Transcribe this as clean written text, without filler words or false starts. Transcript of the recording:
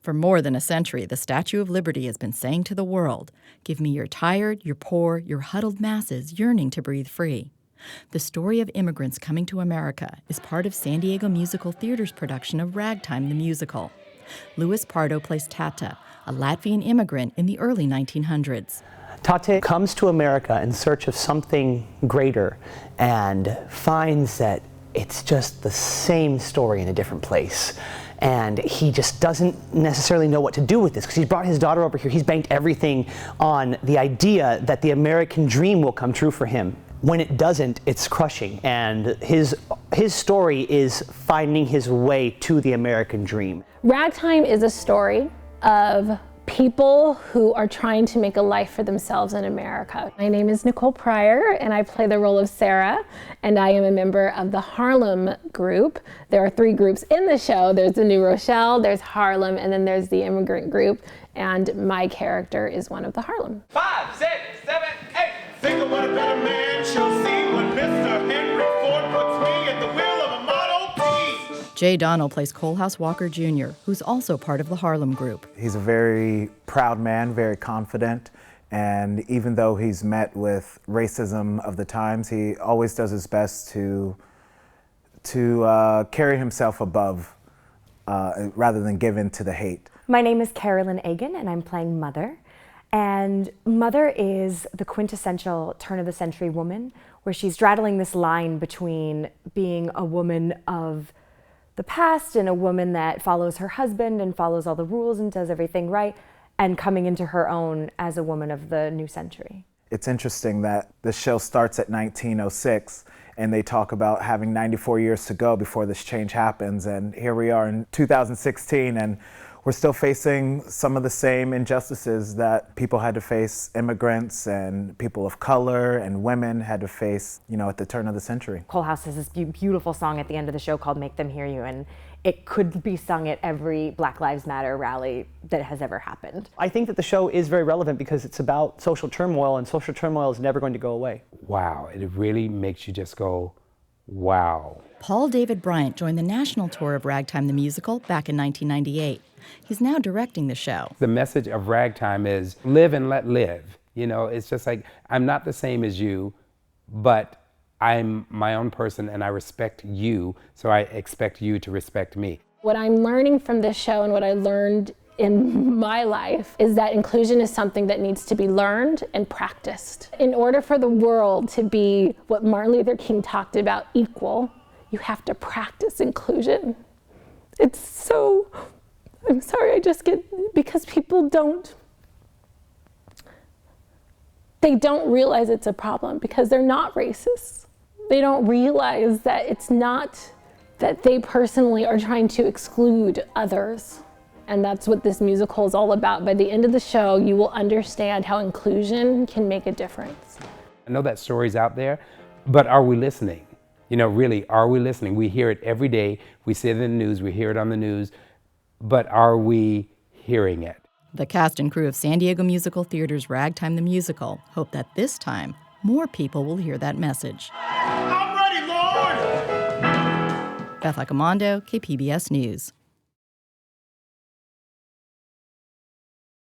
For more than a century, the Statue of Liberty has been saying to the world, "Give me your tired, your poor, your huddled masses yearning to breathe free." The story of immigrants coming to America is part of San Diego Musical Theater's production of Ragtime the Musical. Louis Pardo plays Tata, a Latvian immigrant in the early 1900s. Tate comes to America in search of something greater and finds that it's just the same story in a different place. And he just doesn't necessarily know what to do with this because he's brought his daughter over here. He's banked everything on the idea that the American dream will come true for him. When it doesn't, it's crushing. And his story is finding his way to the American dream. Ragtime is a story of people who are trying to make a life for themselves in America. My name is Nicole Pryor, and I play the role of Sarah, and I am a member of the Harlem group. There are 3 groups in the show. There's the New Rochelle, there's Harlem, and then there's the immigrant group, and my character is one of the Harlem. 5, 6, 7, 8. Think of what a better man shall see when Mr. Henry Ford puts me at the wheel of a Model T. Jay Donnell plays Colehouse Walker Jr., who's also part of the Harlem group. He's a very proud man, very confident, and even though he's met with racism of the times, he always does his best to carry himself above rather than give in to the hate. My name is Carolyn Egan, and I'm playing Mother. And Mother is the quintessential turn-of-the-century woman, where she's straddling this line between being a woman of the past and a woman that follows her husband and follows all the rules and does everything right, and coming into her own as a woman of the new century. It's interesting that the show starts at 1906, and they talk about having 94 years to go before this change happens, and here we are in 2016, and we're still facing some of the same injustices that people had to face, immigrants and people of color and women had to face, at the turn of the century. Colehouse has this beautiful song at the end of the show called Make Them Hear You, and it could be sung at every Black Lives Matter rally that has ever happened. I think that the show is very relevant because it's about social turmoil, and social turmoil is never going to go away. Wow, it really makes you just go, wow. Paul David Bryant joined the national tour of Ragtime the Musical back in 1998. He's now directing the show. The message of Ragtime is live and let live. It's just like, I'm not the same as you, but I'm my own person and I respect you, so I expect you to respect me. What I'm learning from this show and what I learned in my life is that inclusion is something that needs to be learned and practiced. In order for the world to be what Martin Luther King talked about, equal, you have to practice inclusion. It's so, I'm sorry, I just get, because people don't realize it's a problem because they're not racist. They don't realize that it's not that they personally are trying to exclude others. And that's what this musical is all about. By the end of the show, you will understand how inclusion can make a difference. I know that story's out there, but are we listening? Really, are we listening? We hear it every day. We see it in the news. We hear it on the news. But are we hearing it? The cast and crew of San Diego Musical Theater's Ragtime the Musical hope that this time, more people will hear that message. I'm ready, Lord! Beth Accomando, KPBS News.